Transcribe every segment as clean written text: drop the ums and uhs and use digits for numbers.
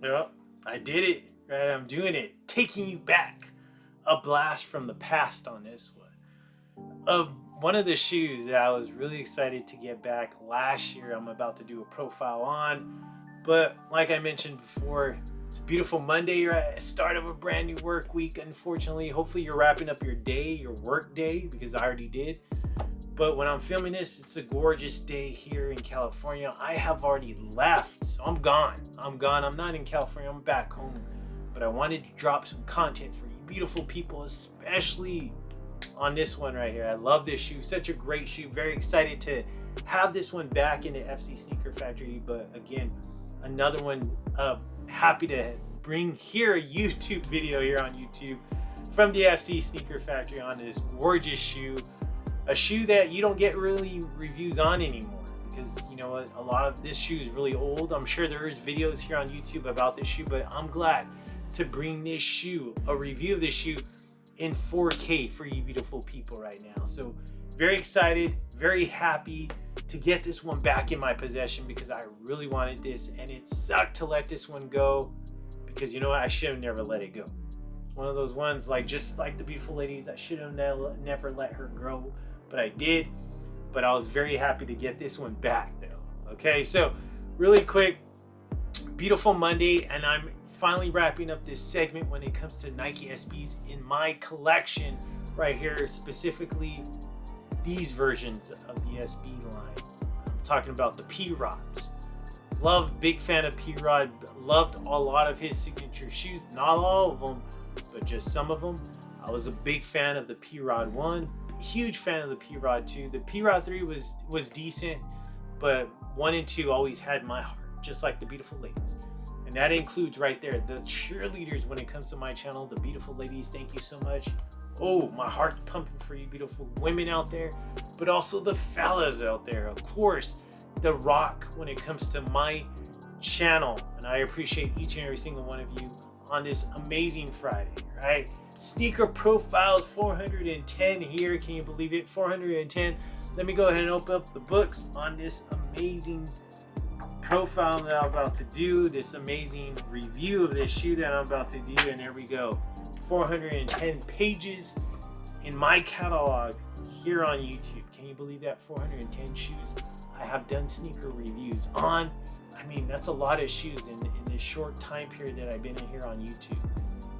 Yep, I did it. Right, I'm doing it. Taking you back. A blast from the past on this one. One of the shoes that I was really excited to get back last year, I'm about to do a profile on. But like I mentioned before, it's a beautiful Monday. You're at the start of a brand new work week, unfortunately. Hopefully, you're wrapping up your day, your work day, because I already did. But when I'm filming this, it's a gorgeous day here in California. I have already left, so I'm gone. I'm gone. I'm not in California, I'm back home. But I wanted to drop some content for you beautiful people, especially on this one right here. I love this shoe. Such a great shoe. Very excited to have this one back in the FC Sneaker Factory. But again, another one. Happy to bring here a YouTube video here on YouTube from the FC Sneaker Factory on this gorgeous shoe. A shoe that you don't get really reviews on anymore because you know a lot of this shoe is really old. I'm sure there is videos here on YouTube about this shoe, but I'm glad to bring this shoe, a review of this shoe in 4K for you beautiful people right now. So very excited, very happy to get this one back in my possession because I really wanted this and it sucked to let this one go because you know what, I should have never let it go. One of those ones like just like the beautiful ladies, I should have never let her grow, but I did. But I was very happy to get this one back though. Okay, so really quick, beautiful Monday, and I'm finally wrapping up this segment when it comes to Nike SBs in my collection right here, specifically these versions of the SB line. I'm talking about the P-Rods. Love, big fan of P-Rod. Loved a lot of his signature shoes. Not all of them, but just some of them. I was a big fan of the P-Rod 1. Huge fan of the P-Rod 2. The P-Rod 3 was decent, but 1 and 2 always had my heart, just like the beautiful ladies. And that includes right there the cheerleaders when it comes to my channel, the beautiful ladies. Thank you so much. Oh, my heart's pumping for you beautiful women out there, but also the fellas out there. Of course, the rock when it comes to my channel. And I appreciate each and every single one of you on this amazing Friday, right? Sneaker profiles 410 here. Can you believe it? 410. Let me go ahead and open up the books on this amazing profile that I'm about to do, this amazing review of this shoe that I'm about to do, and there we go. 410 pages in my catalog here on YouTube. Can you believe that? 410 shoes I have done sneaker reviews on. I mean, that's a lot of shoes in this short time period that I've been in here on YouTube.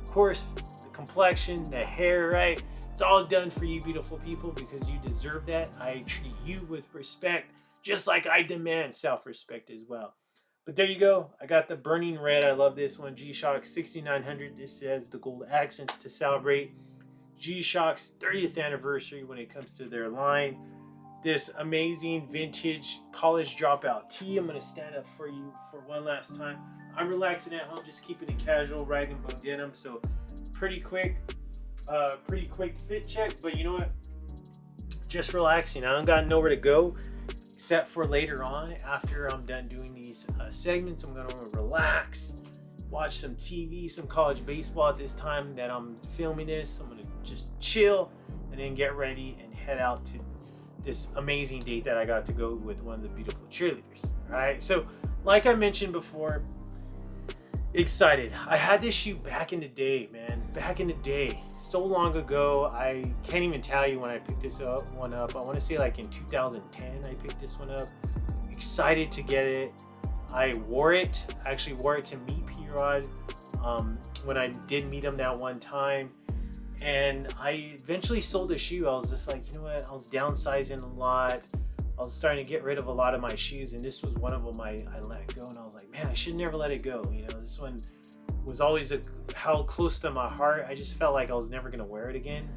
Of course, the complexion, the hair, right? It's all done for you beautiful people because you deserve that. I treat you with respect, just like I demand self-respect as well. But there you go. I got the burning red. I love this one. G-Shock 6900. This says the gold accents to celebrate G-Shock's 30th anniversary when it comes to their line. This amazing vintage college dropout tee. I'm going to stand up for you for one last time. I'm relaxing at home, just keeping it casual, rag and bone denim. So pretty quick fit check. But you know what? Just relaxing. I don't got nowhere to go. Except for later on, after I'm done doing these segments, I'm going to relax, watch some TV, some college baseball at this time that I'm filming this. I'm going to just chill and then get ready and head out to this amazing date that I got to go with one of the beautiful cheerleaders. All right. So like I mentioned before, excited. I had this shoe back in the day, man. Back in the day. So long ago. I can't even tell you when I picked this one up. I want to say like in 2010 I picked this one up. Excited to get it. I wore it. I actually wore it to meet P-Rod when I did meet him that one time. And I eventually sold the shoe. I was just like, you know what? I was downsizing a lot. I was starting to get rid of a lot of my shoes, and this was one of them I let go, and I was like, man, I should never let it go. You know, this one was always held close to my heart. I just felt like I was never going to wear it again,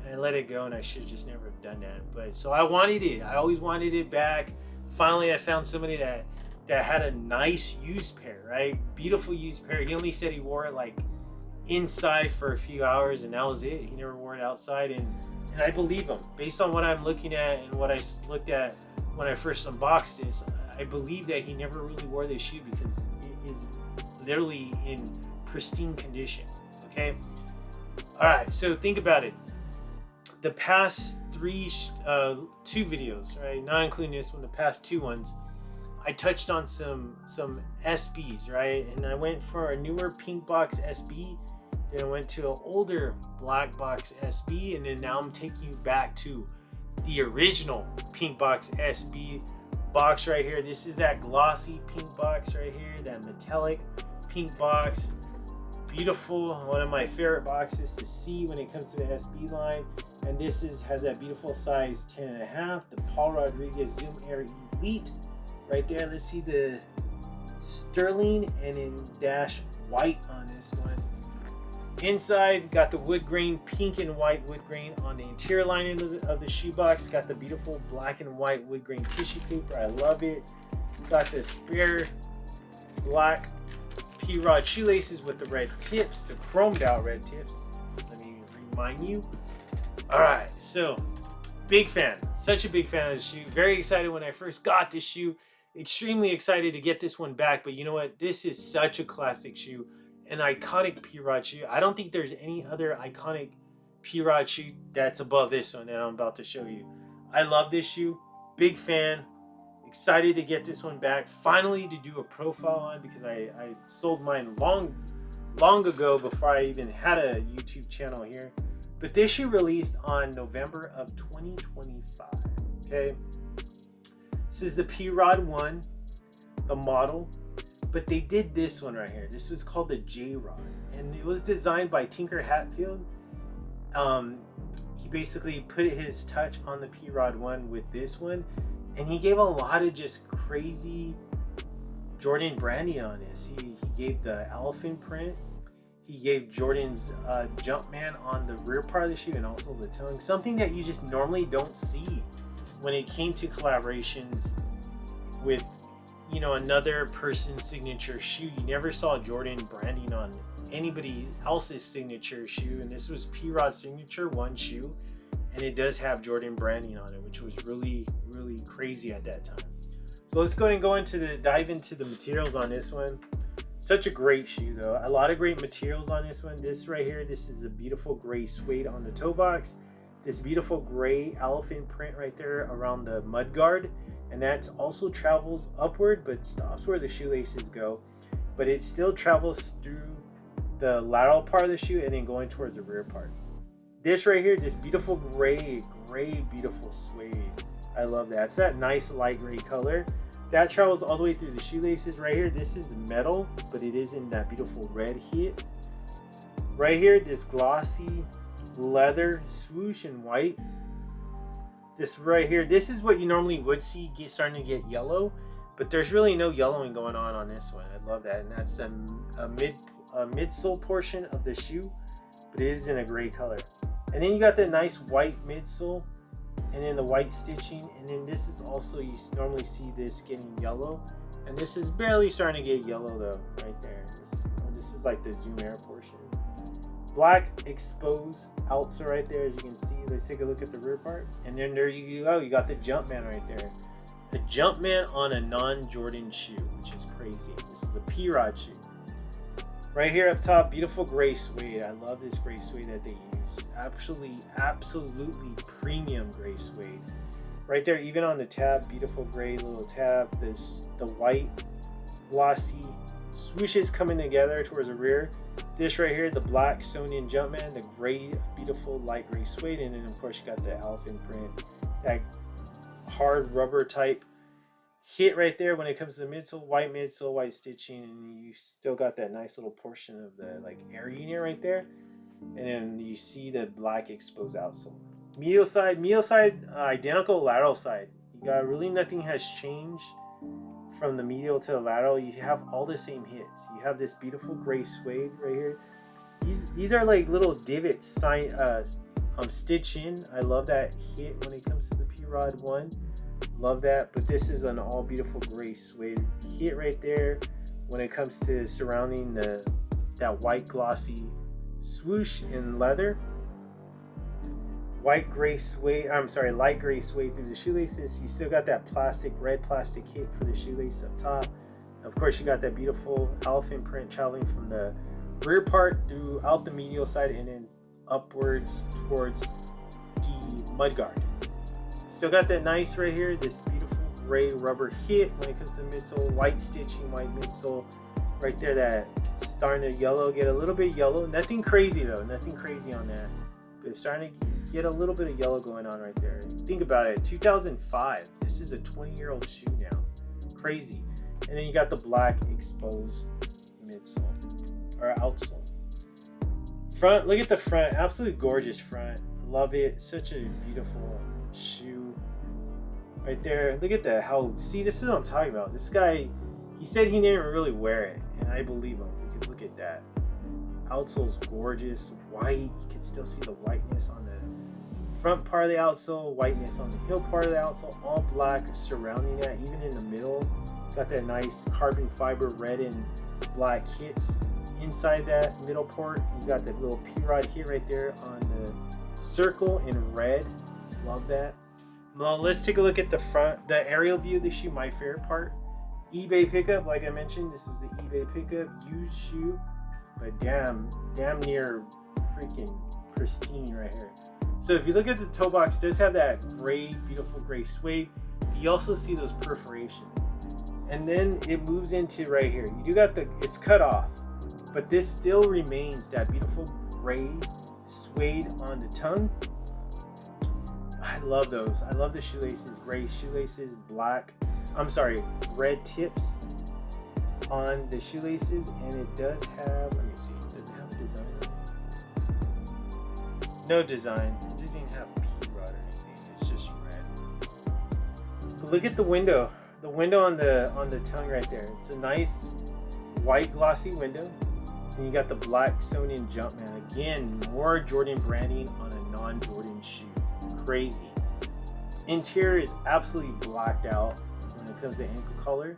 and I let it go, and I should just never have done that. But so I wanted it. I always wanted it back. Finally, I found somebody that had a nice used pair, right? Beautiful used pair. He only said he wore it like inside for a few hours, and that was it. He never wore it outside, and I believe him. Based on what I'm looking at and what I looked at when I first unboxed this, I believe that he never really wore this shoe because it is literally in pristine condition, okay? All right, so think about it. The past two videos, right, not including this one, the past two ones, I touched on some SBs, right? And I went for a newer pink box SB. Then I went to an older black box SB, and then now I'm taking you back to the original pink box SB box right here. This is that glossy pink box right here, that metallic pink box. Beautiful, one of my favorite boxes to see when it comes to the SB line. And this has that beautiful size 10.5, the Paul Rodriguez Zoom Air Elite right there. Let's see the sterling and in dash white on this one. Inside, got the wood grain, pink and white wood grain on the interior lining of the shoebox. Got the beautiful black and white wood grain tissue paper. I love it. Got the spare black P-Rod shoelaces with the red tips, the chromed out red tips. Let me remind you. All right, so big fan, such a big fan of the shoe. Very excited when I first got this shoe. Extremely excited to get this one back. But you know what? This is such a classic shoe, an iconic P-Rod shoe. I don't think there's any other iconic P-Rod shoe that's above this one that I'm about to show you. I love this shoe. Big fan. Excited to get this one back. Finally to do a profile on, because I sold mine long ago before I even had a YouTube channel here. But this shoe released on November of 2025. Okay. This is the P-Rod 1, the model. But they did this one right here. This was called the J-Rod. And it was designed by Tinker Hatfield. He basically put his touch on the P-Rod 1 with this one. And he gave a lot of just crazy Jordan branding on this. He gave the elephant print. He gave Jordan's Jumpman on the rear part of the shoe and also the tongue. Something that you just normally don't see when it came to collaborations with, you know, another person's signature shoe. You never saw Jordan branding on anybody else's signature shoe. And this was P-Rod's signature one shoe. And it does have Jordan branding on it, which was really crazy at that time. So let's go ahead and dive into the materials on this one. Such a great shoe though. A lot of great materials on this one. This right here, this is a beautiful gray suede on the toe box. This beautiful gray elephant print right there around the mud guard. And that also travels upward, but stops where the shoelaces go. But it still travels through the lateral part of the shoe and then going towards the rear part. This right here, this beautiful gray beautiful suede. I love that. It's that nice light gray color. That travels all the way through the shoelaces right here. This is metal, but it is in that beautiful red hit. Right here, this glossy leather swoosh in white. This right here, this is what you normally would see starting to get yellow, but there's really no yellowing going on this one. I love that. And that's a midsole portion of the shoe, but it is in a gray color. And then you got the nice white midsole and then the white stitching. And then this is also, you normally see this getting yellow. And this is barely starting to get yellow though, right there. This is like the Zoom Air portion. Black exposed outsole right there, as you can see. Let's take a look at the rear part. And then there you go, you got the Jumpman right there. The Jumpman on a non-Jordan shoe, which is crazy. This is a P-Rod shoe. Right here up top, beautiful gray suede. I love this gray suede that they use. Absolutely premium gray suede. Right there, even on the tab, beautiful gray little tab. The white glossy swooshes coming together towards the rear. This right here, the black sewn in Jumpman, the gray, beautiful light gray suede, and then of course you got the elephant print, that hard rubber type hit right there when it comes to the midsole, white stitching, and you still got that nice little portion of the like air unit right there, and then you see the black exposed outsole. Medial side, identical lateral side. You got really nothing has changed from the medial to the lateral. You have all the same hits. You have this beautiful gray suede right here. These are like little divots stitched in. I love that hit when it comes to the P-Rod 1. Love that. But this is an all beautiful gray suede hit right there when it comes to surrounding that white glossy swoosh in leather. Light gray suede through the shoelaces. You still got that red plastic hit for the shoelace up top. And of course, you got that beautiful elephant print traveling from the rear part throughout the medial side and then upwards towards the mudguard. Still got that nice right here, this beautiful gray rubber hit when it comes to midsole, white stitching, white midsole. Right there, that it's starting to yellow, get a little bit yellow. Nothing crazy though, nothing crazy on that. But it's starting to get a little bit of yellow going on right there. Think about it, 2005. This is a 20-year-old shoe now. Crazy. And then you got the black exposed midsole or outsole. Front, look at the front, absolutely gorgeous front. Love it. Such a beautiful shoe. Right there. Look at that. How, see, this is what I'm talking about. This guy, he said he didn't really wear it, and I believe him because look at that. Outsole's gorgeous, white. You can still see the whiteness on the front part of the outsole, whiteness on the heel part of the outsole, all black surrounding that, even in the middle. Got that nice carbon fiber red and black hits inside that middle part. You got that little P-rod hit right there on the circle in red. Love that. Well, let's take a look at the front, the aerial view of the shoe, my favorite part. eBay pickup, like I mentioned, this was the eBay pickup, used shoe, but damn near freaking pristine right here. So if you look at the toe box, it does have that gray, beautiful gray suede. You also see those perforations. And then it moves into right here. You do got the, it's cut off, but this still remains that beautiful gray suede on the tongue. I love those. I love the shoelaces, gray shoelaces, black, I'm sorry, red tips on the shoelaces, and it does have, let me see, does it have a design? No design. It doesn't even have P-rod or anything. It's just red. But look at the window. The window on the tongue right there. It's a nice white glossy window. And you got the black sewn in Jumpman. Again, more Jordan branding on a non-Jordan shoe. Crazy. Interior is absolutely blacked out when it comes to ankle color.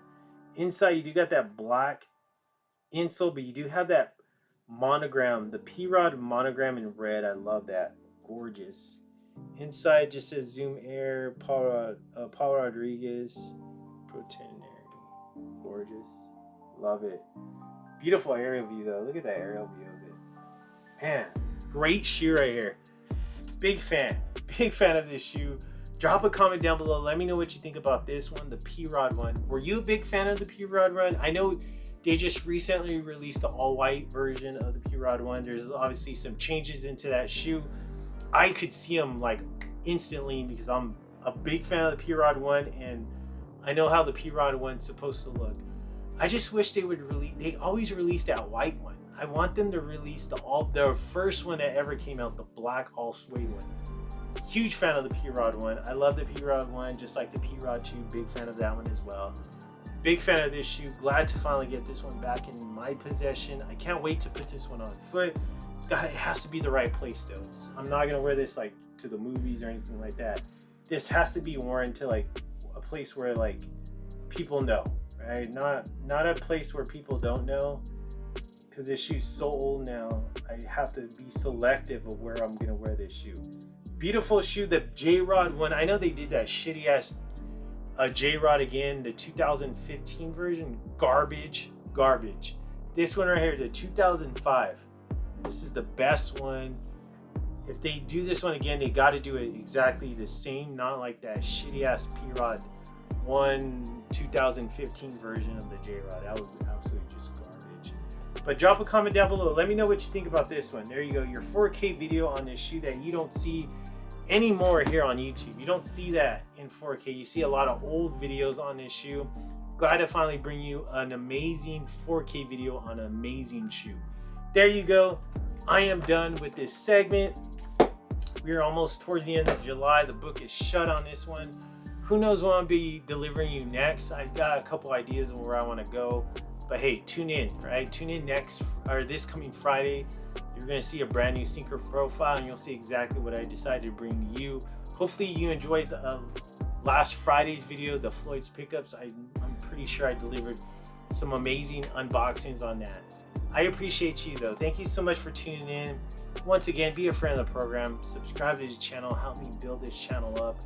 Inside you do got that black insole, but you do have that monogram, the P-rod monogram in red. I love that. Gorgeous. Inside just says Zoom Air, Paul Rodriguez, Protenary. Gorgeous. Love it. Beautiful aerial view though. Look at that aerial view of it. Man, great shoe right here. Big fan of this shoe. Drop a comment down below. Let me know what you think about this one, the P-rod one. Were you a big fan of the P-rod one? I know they just recently released the all-white version of the P-rod one. There's obviously some changes into that shoe. I could see them like instantly because I'm a big fan of the P-rod one, and I know how the P-rod one's supposed to look. I just wish they would release. They always release that white one. I want them to release the first one that ever came out, the black all suede one. Huge fan of the P-rod one. I love the P-rod one, just like the P-rod 2. Big fan of that one as well. Big fan of this shoe. Glad to finally get this one back in my possession. I can't wait to put this one on foot. It has to be the right place though. I'm not gonna wear this like to the movies or anything like that. This has to be worn to like a place where like people know, right? Not a place where people don't know. Because this shoe's so old now, I have to be selective of where I'm gonna wear this shoe. Beautiful shoe, the J-Rod one. I know they did that shitty ass J-Rod again, the 2015 version. Garbage. This one right here, the 2005. This is the best one. If they do this one again, they got to do it exactly the same, not like that shitty ass P-Rod 2015 version of the J-Rod. That was absolutely just garbage. But drop a comment down below. Let me know what you think about this one. There you go, your 4K video on this shoe that you don't see anymore here on YouTube. You don't see that in 4K. You see a lot of old videos on this shoe. Glad to finally bring you an amazing 4K video on an amazing shoe. There you go. I am done with this segment. We're almost towards the end of July. The book is shut on this one. Who knows what I'll be delivering you next. I've got a couple ideas of where I want to go. But hey, tune in, right? Tune in next, or this coming Friday. You're going to see a brand new sneaker profile, and you'll see exactly what I decided to bring to you. Hopefully you enjoyed the last Friday's video, the Floyd's pickups. I'm pretty sure I delivered some amazing unboxings on that. I appreciate you though. Thank you so much for tuning in. Once again, be a friend of the program. Subscribe to the channel. Help me build this channel up.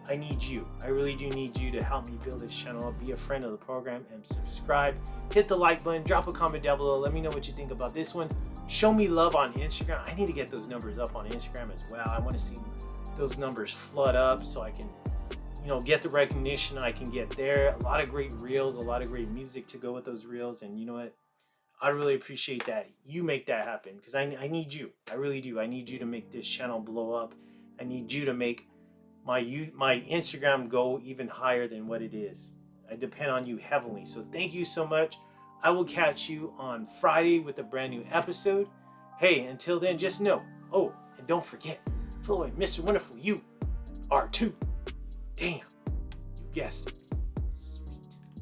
I need you. I really do need you to help me build this channel up. Be a friend of the program and subscribe. Hit the like button. Drop a comment down below. Let me know what you think about this one. Show me love on Instagram. I need to get those numbers up on Instagram as well. I want to see those numbers flood up so I can, get the recognition I can get there. A lot of great reels, a lot of great music to go with those reels. And you know what? I really appreciate that. You make that happen because I need you. I really do. I need you to make this channel blow up. I need you to make my Instagram go even higher than what it is. I depend on you heavily. So thank you so much. I will catch you on Friday with a brand new episode. Hey, until then, just know. Oh, and don't forget, Floyd, Mr. Wonderful, you are too. Damn, you guessed it.